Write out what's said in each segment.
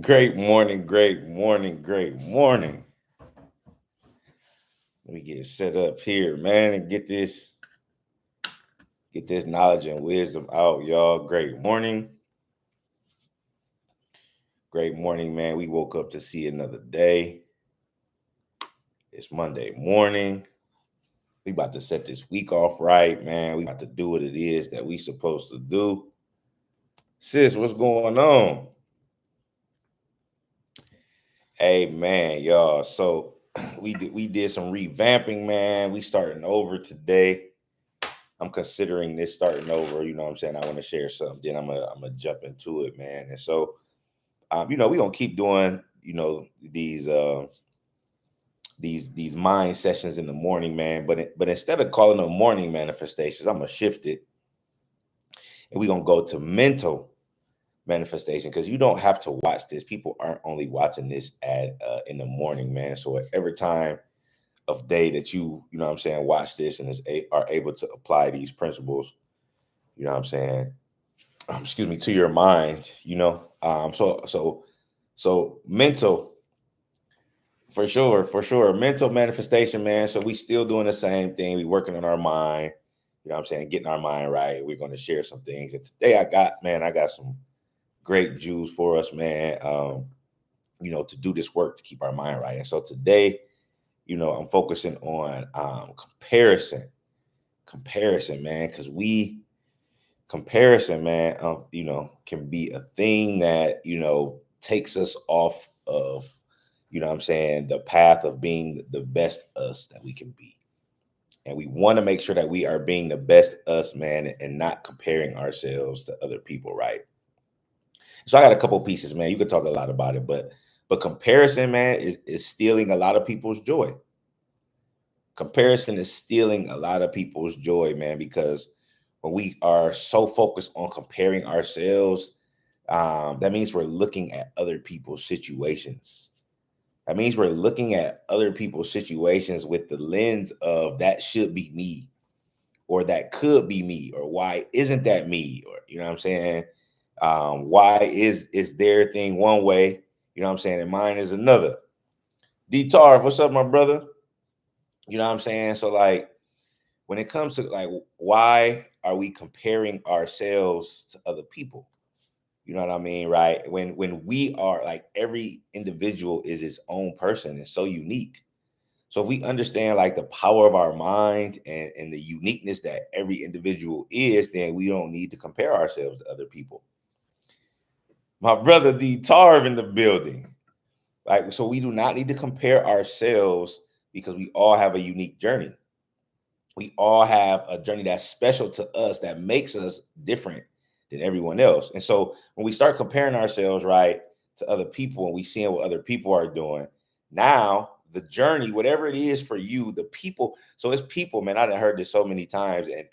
Great morning, great morning, great morning. Let me get it set up here, man, and get this knowledge and wisdom out, y'all. Great morning, man. We woke up to see another day. It's Monday morning. We about to set this week off right, man. We about to do what it is that we supposed to do. Sis, what's going on? Hey, man, y'all. So we did some revamping, man. We starting over today. I'm considering this starting over. You know what I'm saying? I want to share something. Then I'm gonna jump into it, man. And so, we're gonna keep doing, these mind sessions in the morning, man. But instead of calling them morning manifestations, I'm gonna shift it, and we're gonna go to mental manifestation because you don't have to watch this. People aren't only watching this at in the morning, man. So at every time of day that you know what I'm saying, watch this and are able to apply these principles, you know what I'm saying, excuse me, to your mind, so mental, for sure, mental manifestation, man. So we still doing the same thing. We working on our mind, you know what I'm saying, getting our mind right. We're going to share some things, and today I got some great Jews for us, man. To do this work to keep our mind right. And so today, I'm focusing on comparison, man, because we comparison, man, can be a thing that, takes us off of, what I'm saying, the path of being the best us that we can be. And we want to make sure that we are being the best us, man, and not comparing ourselves to other people, right? So I got a couple pieces, man. You could talk a lot about it, but comparison, man, is stealing a lot of people's joy. Comparison is stealing a lot of people's joy, man, because when we are so focused on comparing ourselves, that means we're looking at other people's situations. That means we're looking at other people's situations with the lens of that should be me, or that could be me, or why isn't that me, or you know what I'm saying? Why is their thing one way, you know what I'm saying, and mine is another. D Tarv, what's up, my brother? You know what I'm saying? So like when it comes to like why are we comparing ourselves to other people? You know what I mean, right? When we are like every individual is its own person and so unique. So if we understand like the power of our mind and the uniqueness that every individual is, then we don't need to compare ourselves to other people. My brother D Tarv in the building. Like, so we do not need to compare ourselves because we all have a unique journey. We all have a journey that's special to us that makes us different than everyone else. And so when we start comparing ourselves, right, to other people and we seeing what other people are doing, now the journey, whatever it is for you, the people, so it's people, man. I done heard this so many times, and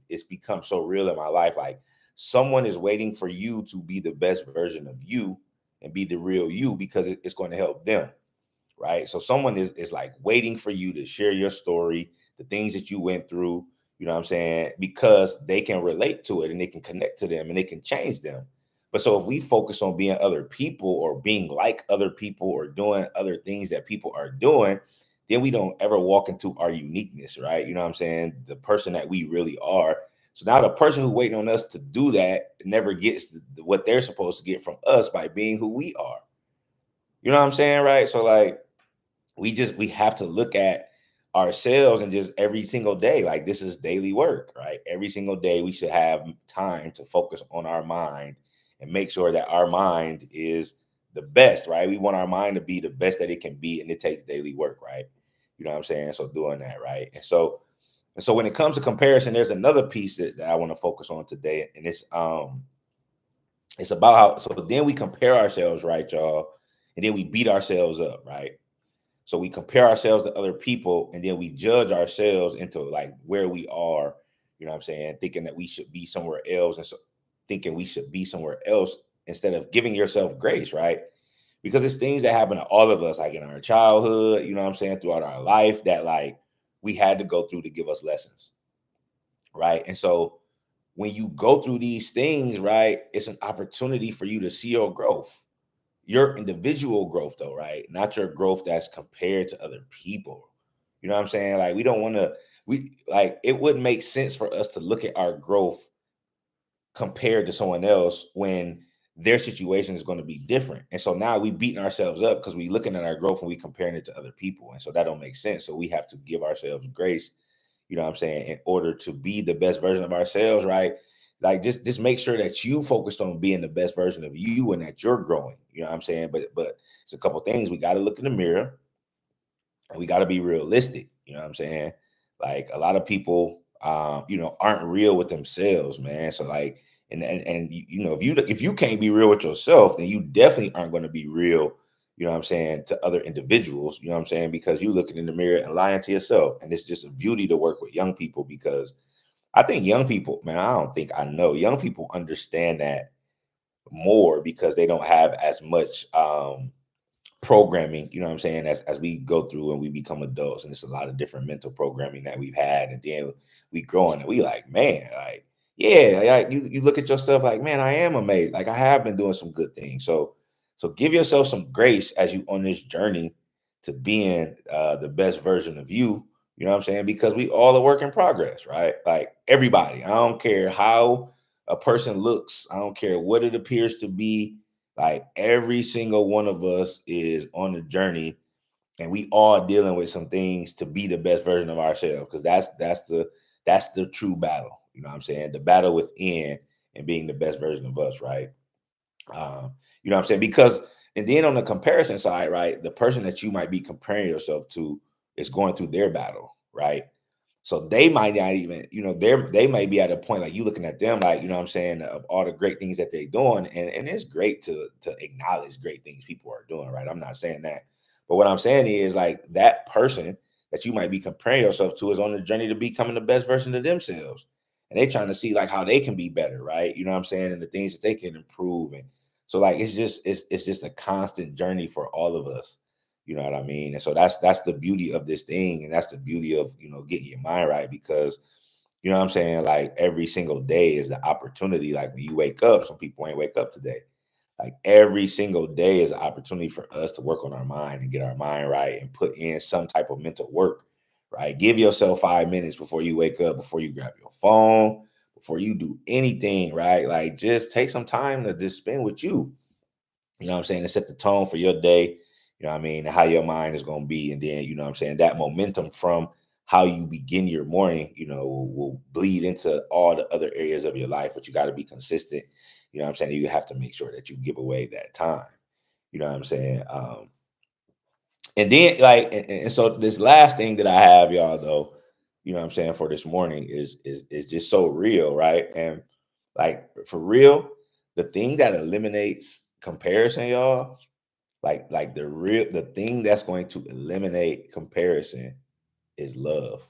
it's become so real in my life. Like someone is waiting for you to be the best version of you and be the real you because it's going to help them, right? So someone is like waiting for you to share your story, the things that you went through, you know what I'm saying? Because they can relate to it and they can connect to them and they can change them. But so if we focus on being other people or being like other people or doing other things that people are doing, then we don't ever walk into our uniqueness, right? You know what I'm saying? The person that we really are. So now the person who waiting on us to do that never gets what they're supposed to get from us by being who we are. You know what I'm saying, right? So like we have to look at ourselves and just every single day, like this is daily work, right? Every single day we should have time to focus on our mind and make sure that our mind is the best, right? We want our mind to be the best that it can be, and it takes daily work, right? You know what I'm saying? So doing that, right? And so when it comes to comparison, there's another piece that I want to focus on today, and it's about how, so then we compare ourselves, right, y'all, and then we beat ourselves up, right? So we compare ourselves to other people and then we judge ourselves into like where we are, you know what I'm saying, thinking that we should be somewhere else, and so thinking we should be somewhere else instead of giving yourself grace, right? Because it's things that happen to all of us, like in our childhood, you know what I'm saying, throughout our life that like we had to go through to give us lessons, right? And so when you go through these things, right, it's an opportunity for you to see your growth. your individual growth though, right? Not your growth that's compared to other people. You know what I'm saying? Like we don't want to we like it wouldn't make sense for us to look at our growth compared to someone else when their situation is going to be different. And so now we beating ourselves up because we looking at our growth and we comparing it to other people. And so that don't make sense. So we have to give ourselves grace, you know what I'm saying, in order to be the best version of ourselves, right? Like just make sure that you focused on being the best version of you and that you're growing. You know what I'm saying? But it's a couple things. We got to look in the mirror and we got to be realistic. You know what I'm saying? Like a lot of people, aren't real with themselves, man. So like, and if you can't be real with yourself, then you definitely aren't going to be real. You know what I'm saying, to other individuals. You know what I'm saying, because you looking in the mirror and lying to yourself, and it's just a beauty to work with young people because I think young people, man, I don't think I know young people understand that more because they don't have as much programming, you know what I'm saying, as we go through and we become adults, and it's a lot of different mental programming that we've had, and then we growing and we like, man, like, yeah, like you look at yourself like, man, I am amazed. Like I have been doing some good things. So give yourself some grace as you on this journey to being the best version of you. You know what I'm saying? Because we all a work in progress, right? Like everybody. I don't care how a person looks. I don't care what it appears to be, like every single one of us is on the journey and we all dealing with some things to be the best version of ourselves. Because that's the true battle. You know what I'm saying? The battle within and being the best version of us, right? You know what I'm saying? Because and then on the comparison side, right, the person that you might be comparing yourself to is going through their battle, right? So they might not even, they may be at a point like you looking at them, like, you know what I'm saying, of all the great things that they're doing. And it's great to acknowledge great things people are doing, right? I'm not saying that. But what I'm saying is like that person that you might be comparing yourself to is on the journey to becoming the best version of themselves. And they trying to see like how they can be better, right? You know what I'm saying? And the things that they can improve. And so like it's just a constant journey for all of us. You know what I mean? And so that's the beauty of this thing, and that's the beauty of getting your mind right because you know what I'm saying. Like every single day is the opportunity. Like when you wake up, some people ain't wake up today. Like every single day is an opportunity for us to work on our mind and get our mind right and put in some type of mental work. Right? Give yourself 5 minutes before you wake up, before you grab your phone, before you do anything. Right? Like just take some time to just spend with you. You know what I'm saying? To set the tone for your day, you know what I mean, and how your mind is going to be. And then, you know what I'm saying, that momentum from how you begin your morning, will bleed into all the other areas of your life. But you got to be consistent. You know what I'm saying? You have to make sure that you give away that time. You know what I'm saying? And then, like, and so this last thing that I have, y'all, though, you know what I'm saying, for this morning is just so real, right? And like for real, the thing that eliminates comparison, y'all, like the thing that's going to eliminate comparison is love.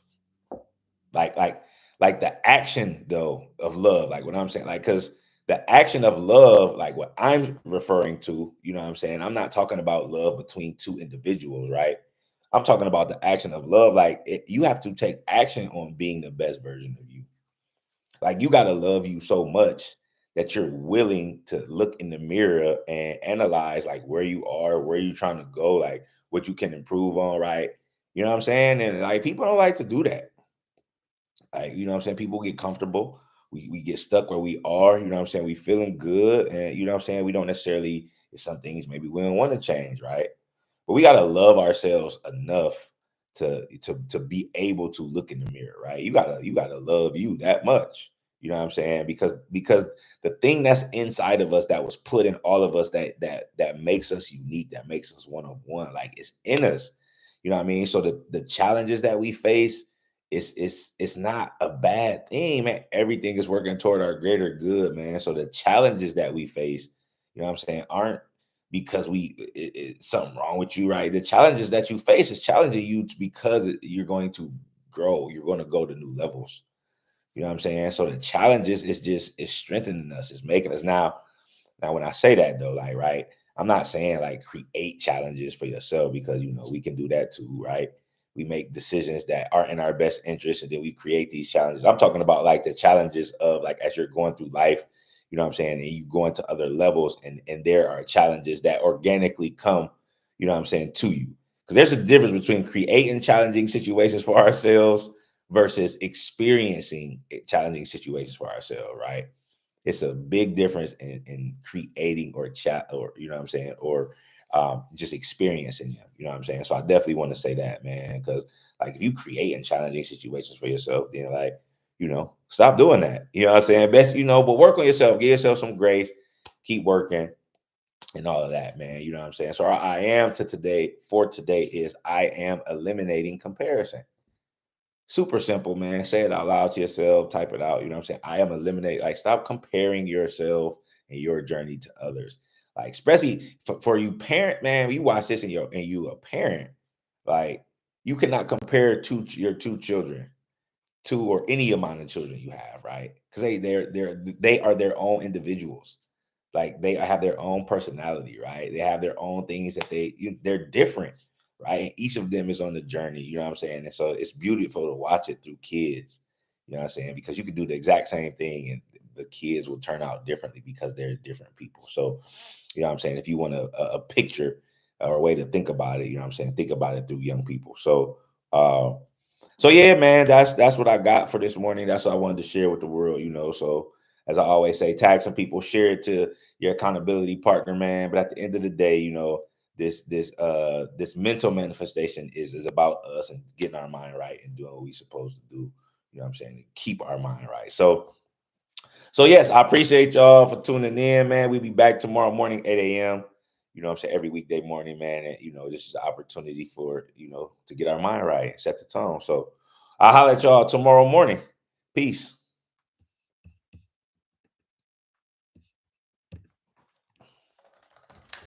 Like like like the action though of love, like what I'm saying, like because the action of love, like what I'm referring to, you know what I'm saying, I'm not talking about love between two individuals, right? I'm talking about the action of love, like you have to take action on being the best version of you. Like you gotta love you so much that you're willing to look in the mirror and analyze like where you are, where you trying to go, like what you can improve on, right? You know what I'm saying? And like people don't like to do that. Like, you know what I'm saying? People get comfortable. We get stuck where we are, you know what I'm saying? We feeling good. And you know what I'm saying? We don't necessarily, it's some things maybe we don't want to change, right? But we gotta love ourselves enough to be able to look in the mirror, right? You gotta love you that much. You know what I'm saying? Because the thing that's inside of us that was put in all of us that makes us unique, that makes us one of one, like it's in us. You know what I mean? So the challenges that we face, it's not a bad thing, man. Everything is working toward our greater good, man. So the challenges that we face, you know what I'm saying, aren't because something wrong with you, right? The challenges that you face is challenging you because you're going to grow. You're going to go to new levels. You know what I'm saying? So the challenges is just it's strengthening us. It's making us now, when I say that though, like, right, I'm not saying like create challenges for yourself because we can do that too, right? We make decisions that are in our best interest and then we create these challenges. I'm talking about like the challenges of like as you're going through life, you know what I'm saying, and you go into other levels, and there are challenges that organically come, you know what I'm saying, to you. Because there's a difference between creating challenging situations for ourselves versus experiencing challenging situations for ourselves, right? It's a big difference in creating or chat, or you know what I'm saying, or just experiencing them. You know what I'm saying? So I definitely want to say that, man, because like if you create in challenging situations for yourself, then like, stop doing that. You know what I'm saying? Best, but work on yourself, give yourself some grace, keep working and all of that, man. You know what I'm saying? So I am to today for today is I am eliminating comparison. Super simple, man. Say it out loud to yourself, type it out. You know what I'm saying? I am eliminate, like, stop comparing yourself and your journey to others. Like, especially for you parent, man, you watch this and you a parent, like you cannot compare your two children to or any amount of children you have, right? Because they are their own individuals. Like they have their own personality, right? They have their own things that they're different, right? And each of them is on the journey, you know what I'm saying? And so it's beautiful to watch it through kids, you know what I'm saying? Because you can do the exact same thing and the kids will turn out differently because they're different people. So, you know what I'm saying? If you want a picture or a way to think about it, you know what I'm saying? Think about it through young people. So yeah, man, that's what I got for this morning. That's what I wanted to share with the world. So as I always say, tag some people, share it to your accountability partner, man. But at the end of the day, this mental manifestation is about us and getting our mind right and doing what we're supposed to do. You know what I'm saying? To keep our mind right. So yes, I appreciate y'all for tuning in, man. We'll be back tomorrow morning, 8 a.m. You know what I'm saying? Every weekday morning, man. And this is an opportunity for, to get our mind right and set the tone. So I'll holler at y'all tomorrow morning. Peace.